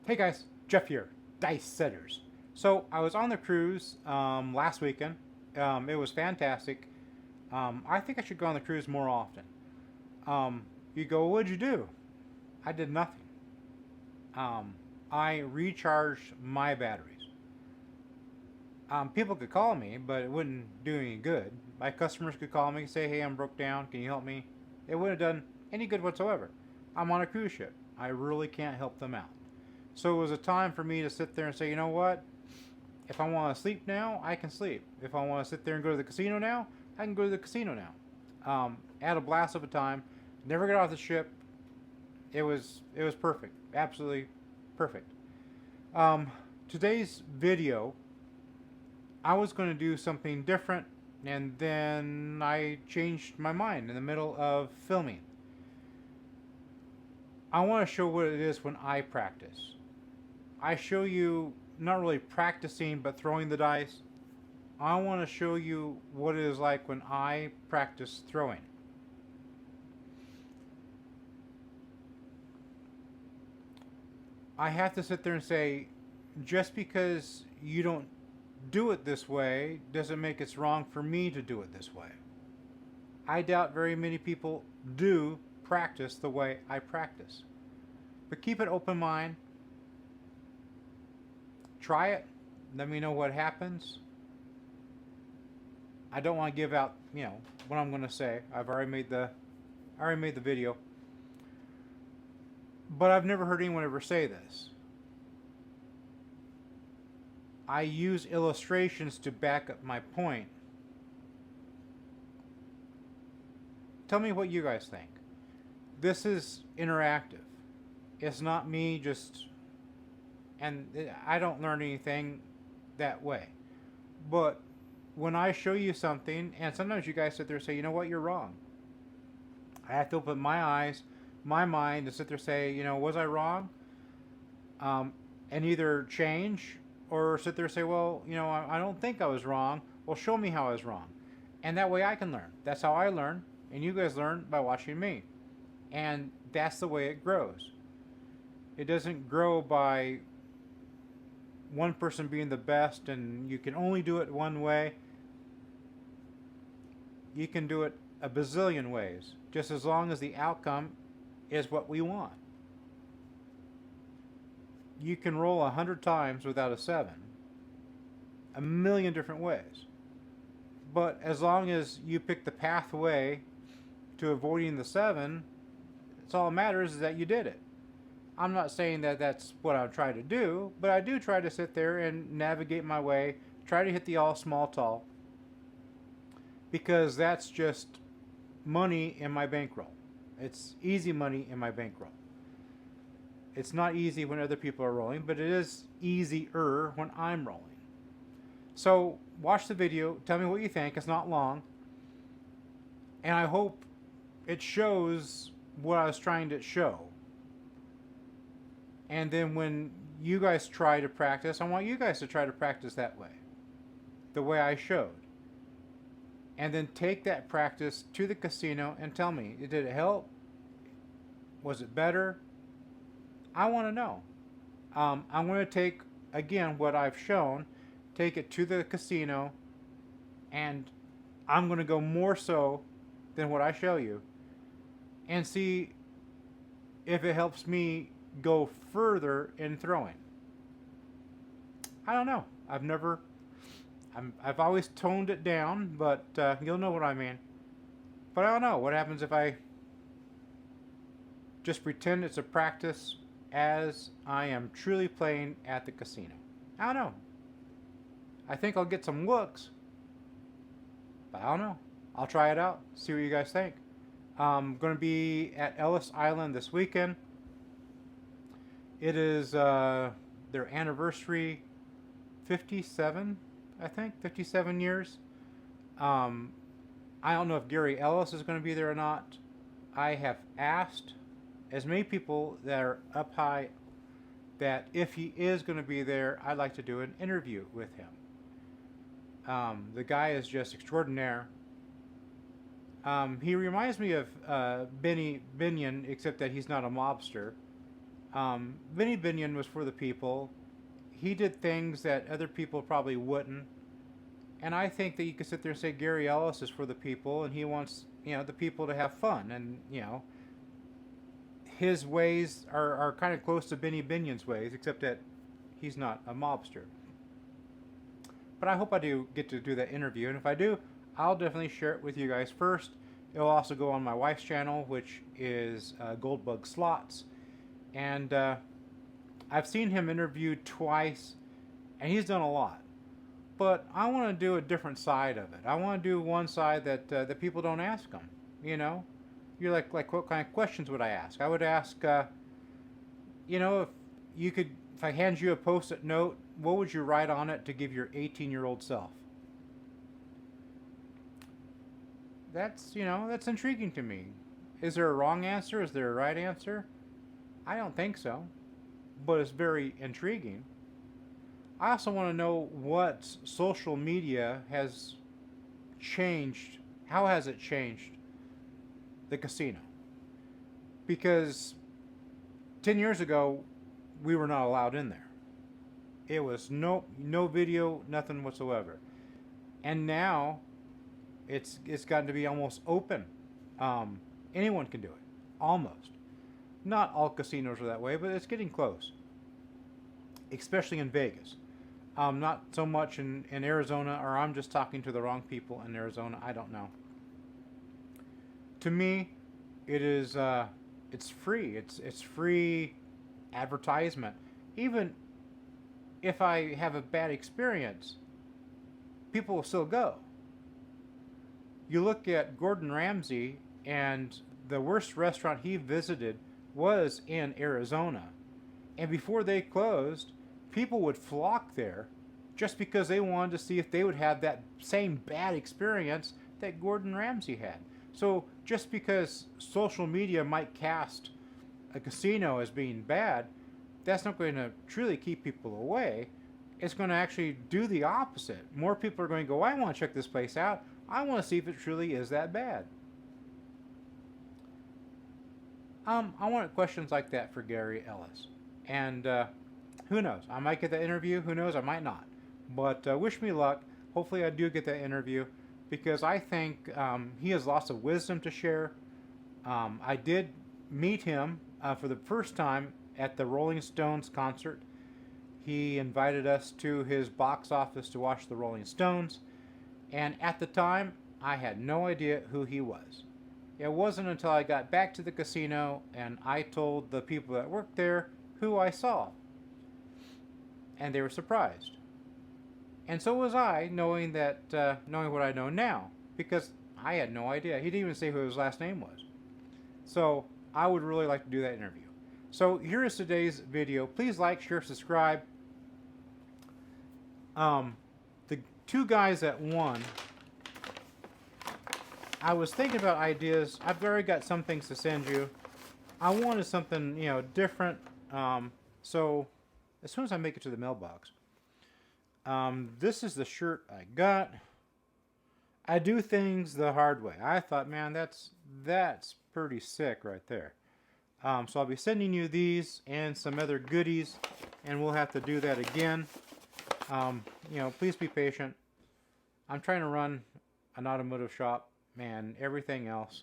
Hey guys, Jeff here, Dice Setters. So I was on the cruise last weekend. It was fantastic. I think I should go on the cruise more often. You go, what'd you do? I did nothing. Um, I recharged my batteries. People could call me, but it wouldn't do any good. My customers could call me and say, hey, I'm broke down. Can you help me? It wouldn't have done any good whatsoever. I'm on a cruise ship. I really can't help them out. So it was a time for me to sit there and say, you know what? If I want to sleep now, I can sleep. If I want to sit there and go to the casino now, I can go to the casino now. Had a blast of a time. Never got off the ship. It was perfect. Absolutely perfect. Um, Today's video, I was going to do something different, and then I changed my mind in the middle of filming. I want to show what it is when I practice. I show you not really practicing but throwing the dice. I want to show you what it is like when I practice throwing. I have to sit there and say, just because you don't do it this way doesn't make it wrong for me to do it this way. I doubt very many people do practice the way I practice. But keep an open mind. Try it. Let me know what happens. I don't want to give out, what I'm going to say. I already made the video. But I've never heard anyone ever say this. I use illustrations to back up my point. Tell me what you guys think. This is interactive. It's not me just, and I don't learn anything that way. But when I show you something, and sometimes you guys sit there and say, you know what, you're wrong. I have to open my eyes, my mind, to sit there and say, was I wrong? And either change or sit there and say, well, I don't think I was wrong. Well, show me how I was wrong. And that way I can learn. That's how I learn. And you guys learn by watching me. And that's the way it grows. It doesn't grow by one person being the best and you can only do it one way. You can do it a bazillion ways, just as long as the outcome is what we want. You can roll 100 times without a 7, a million different ways. But as long as you pick the pathway to avoiding the 7, it's all that matters is that you did it. I'm not saying that that's what I'm trying to do, but I do try to sit there and navigate my way, try to hit the all small tall, because that's just money in my bankroll. It's easy money in my bankroll. It's not easy when other people are rolling, but it is easier when I'm rolling. So watch the video, tell me what you think. It's not long. And I hope it shows what I was trying to show. And then when you guys try to practice, I want you guys to try to practice that way, the way I showed. And then take that practice to the casino and tell me, did it help? Was it better? I want to know. I'm going to take, again, what I've shown, take it to the casino, and I'm going to go more so than what I show you, and see if it helps me go further in throwing. I don't know. I've always toned it down, but you'll know what I mean. But I don't know. What happens if I just pretend it's a practice as I am truly playing at the casino? I don't know. I think I'll get some looks, but I don't know. I'll try it out, see what you guys think. I'm going to be at Ellis Island this weekend. It is their anniversary, 57, I think, 57 years. I don't know if Gary Ellis is going to be there or not. I have asked as many people that are up high that if he is going to be there, I'd like to do an interview with him. The guy is just extraordinaire. He reminds me of Benny Binion, except that he's not a mobster. Vinny Binion was for the people. He did things that other people probably wouldn't. And I think that you could sit there and say Gary Ellis is for the people, and he wants, the people to have fun. And, his ways are kind of close to Vinny Binion's ways, except that he's not a mobster. But I hope I do get to do that interview. And if I do, I'll definitely share it with you guys first. It'll also go on my wife's channel, which is Goldbug Slots. And I've seen him interviewed twice, and he's done a lot. But I want to do a different side of it. I want to do one side that people don't ask him. You're like what kind of questions would I ask? I would ask, if I hand you a post-it note, what would you write on it to give your 18-year-old self? That's intriguing to me. Is there a wrong answer? Is there a right answer? I don't think so, but it's very intriguing. I also want to know what social media has changed. How has it changed the casino? Because 10 years ago, we were not allowed in there. It was no video, nothing whatsoever. And now, it's gotten to be almost open. Anyone can do it, almost. Not all casinos are that way, but it's getting close. Especially in Vegas. Not so much in Arizona, or I'm just talking to the wrong people in Arizona. I don't know. To me, it is it's free. It's free advertisement. Even if I have a bad experience, people will still go. You look at Gordon Ramsay, and the worst restaurant he visited was in Arizona. And before they closed, people would flock there just because they wanted to see if they would have that same bad experience that Gordon Ramsay had. So just because social media might cast a casino as being bad, that's not going to truly keep people away. It's going to actually do the opposite. More people are going to go, I want to check this place out. I want to see if it truly is that bad. I want questions like that for Gary Ellis. And who knows? I might get that interview. Who knows? I might not. But wish me luck. Hopefully I do get that interview, because I think he has lots of wisdom to share. I did meet him for the first time at the Rolling Stones concert. He invited us to his box office to watch the Rolling Stones. And at the time, I had no idea who he was. It wasn't until I got back to the casino and I told the people that worked there who I saw. And they were surprised. And so was I, knowing what I know now, because I had no idea. He didn't even say who his last name was. So I would really like to do that interview. So here is today's video. Please like, share, subscribe. The two guys that won, I was thinking about ideas. I've already got some things to send you. I wanted something, different. So as soon as I make it to the mailbox, this is the shirt I got. I do things the hard way. I thought, man, that's pretty sick right there. So I'll be sending you these and some other goodies, and we'll have to do that again. Please be patient. I'm trying to run an automotive shop and everything else,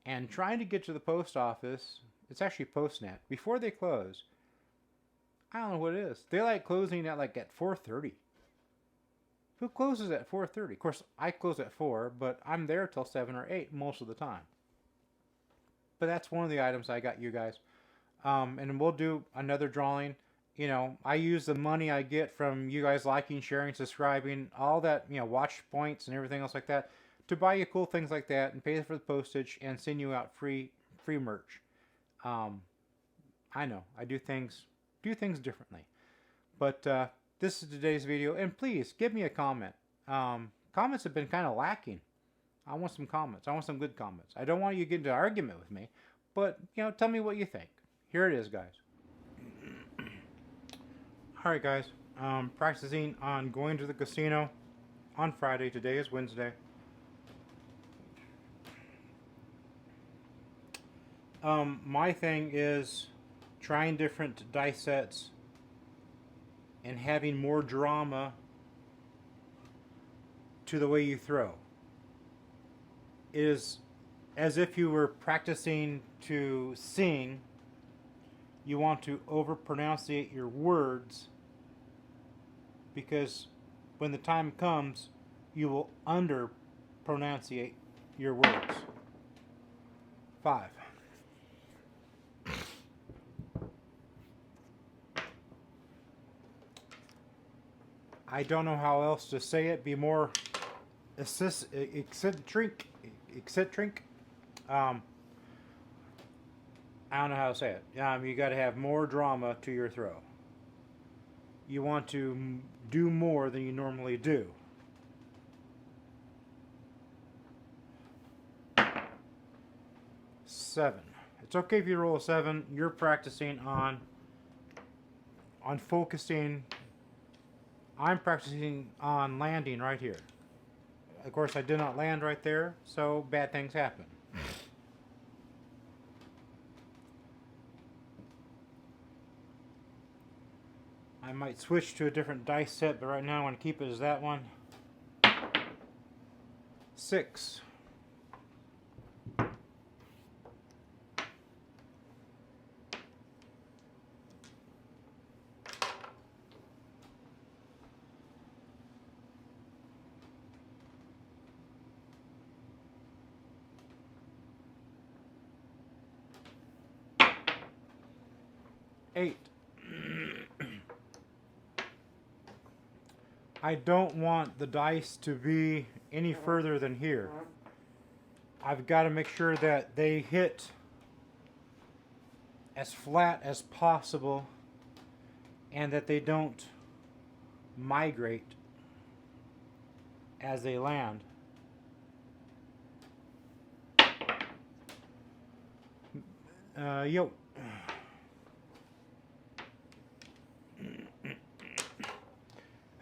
and trying to get to the post office. It's actually PostNet. Before they close, I don't know what it is. They like closing at 4:30. Who closes at 4:30? Of course, I close at 4, but I'm there till 7 or 8 most of the time. But that's one of the items I got you guys. And we'll do another drawing. I use the money I get from you guys liking, sharing, subscribing, all that, watch points and everything else like that, to buy you cool things like that and pay for the postage and send you out free merch. I know I do things differently, but this is today's video, and please give me a comment. Comments have been kind of lacking. I want some comments. I want some good comments. I don't want you to get into an argument with me, but tell me what you think. Here it is, guys. All right, guys. Practicing on going to the casino on Friday. Today is Wednesday. My thing is trying different dice sets and having more drama to the way you throw. It is as if you were practicing to sing. You want to over-pronunciate your words because when the time comes, you will under-pronunciate your words. 5. I don't know how else to say it. Be more eccentric. I don't know how to say it. You got to have more drama to your throw. You want to do more than you normally do. 7. It's okay if you roll a 7. You're practicing on focusing. I'm practicing on landing right here. Of course, I did not land right there, so bad things happen. I might switch to a different dice set, but right now I'm going to keep it as that one. 6. 8. I don't want the dice to be any further than here. I've got to make sure that they hit as flat as possible and that they don't migrate as they land. Yo.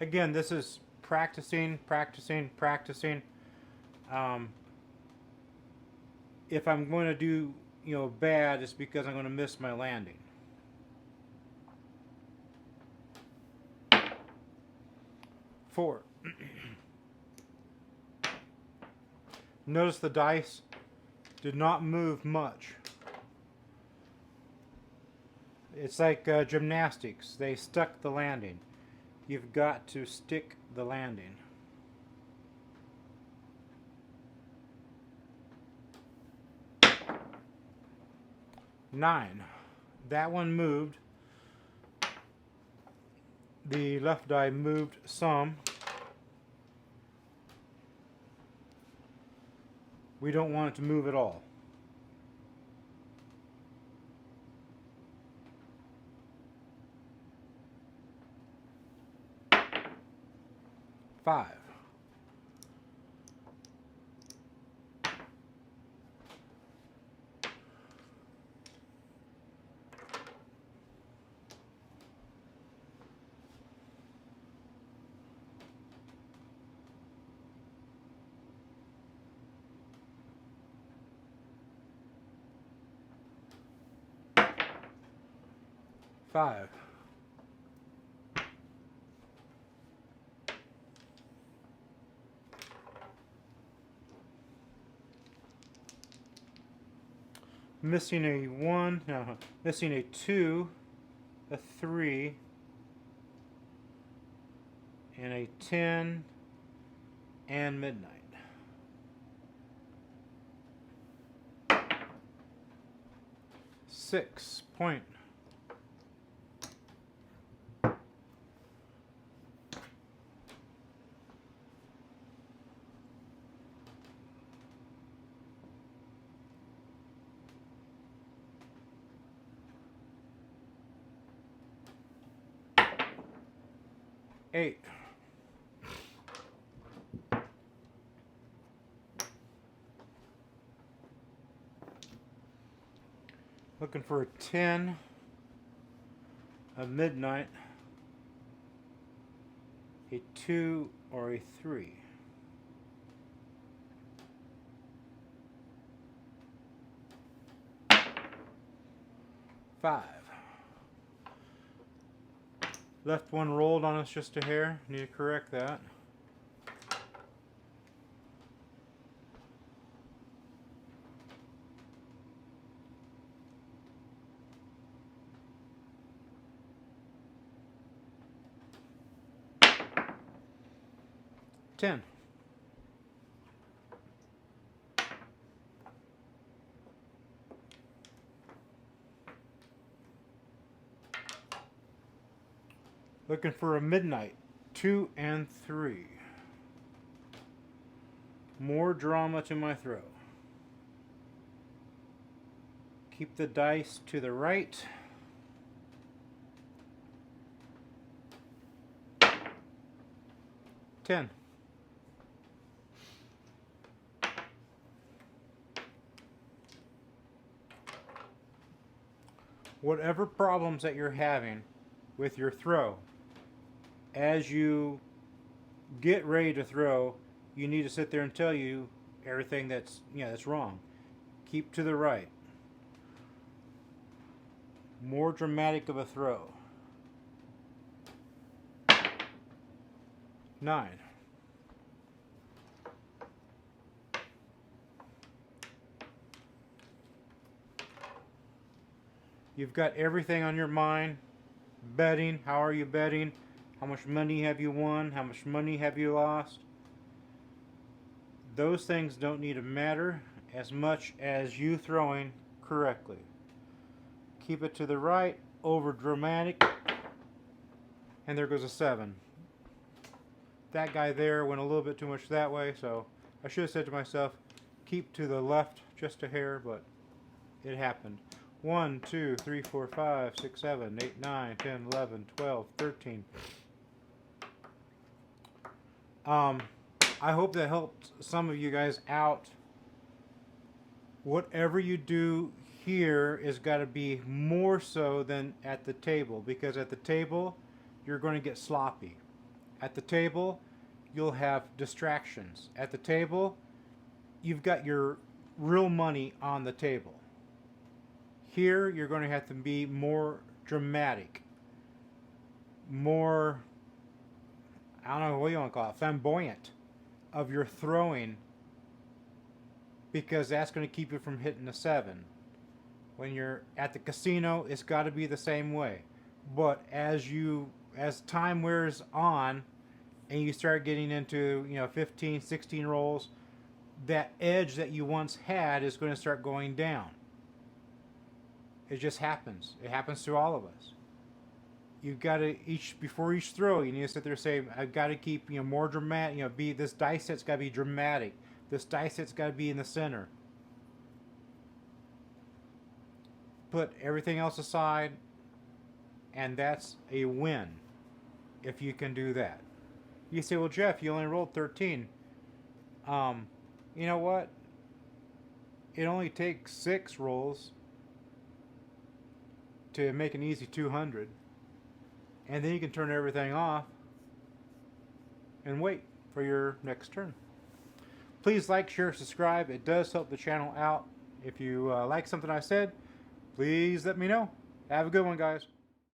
Again, this is practicing. If I'm going to do, bad, it's because I'm going to miss my landing. 4. Notice the dice did not move much. It's like gymnastics. They stuck the landing. You've got to stick the landing. 9. That one moved. The left die moved some. We don't want it to move at all. 5. 5. Missing a 1, no, missing a 2, a 3, and a 10, and midnight. Six point. Eight. Looking for a 10, a midnight, a 2, or a 3. Five. Left one rolled on us just a hair. Need to correct that. Ten. Looking for a midnight. 2 and 3. More drama to my throw. Keep the dice to the right. Ten. Whatever problems that you're having with your throw, as you get ready to throw, you need to sit there and tell you everything that's that's wrong. Keep to the right. More dramatic of a throw. 9. You've got everything on your mind. Betting. How are you betting? How much money have you won? How much money have you lost? Those things don't need to matter as much as you throwing correctly. Keep it to the right. Over dramatic. And there goes a 7. That guy there went a little bit too much that way, so I should have said to myself, keep to the left just a hair, but it happened. 1, 2, 3, 4, 5, 6, 7, 8, 9, 10, 11, 12, 13. I hope that helped some of you guys out. Whatever you do here is got to be more so than at the table, because at the table you're going to get sloppy. At the table you'll have distractions. At the table you've got your real money on the table. Here you're going to have to be more dramatic, more, I don't know what you want to call it, flamboyant of your throwing, because that's going to keep you from hitting a 7. When you're at the casino, it's got to be the same way. But as time wears on and you start getting into 15, 16 rolls, that edge that you once had is going to start going down. It just happens. It happens to all of us. You've got to before each throw, you need to sit there and say, I've got to keep more dramatic. This dice set's got to be dramatic. This dice set's got to be in the center. Put everything else aside, and that's a win if you can do that. You say, well, Jeff, you only rolled 13. You know what? It only takes 6 rolls to make an easy 200, and then you can turn everything off and wait for your next turn. Please like, share, subscribe. It does help the channel out. If you like something I said, please let me know. Have a good one, guys.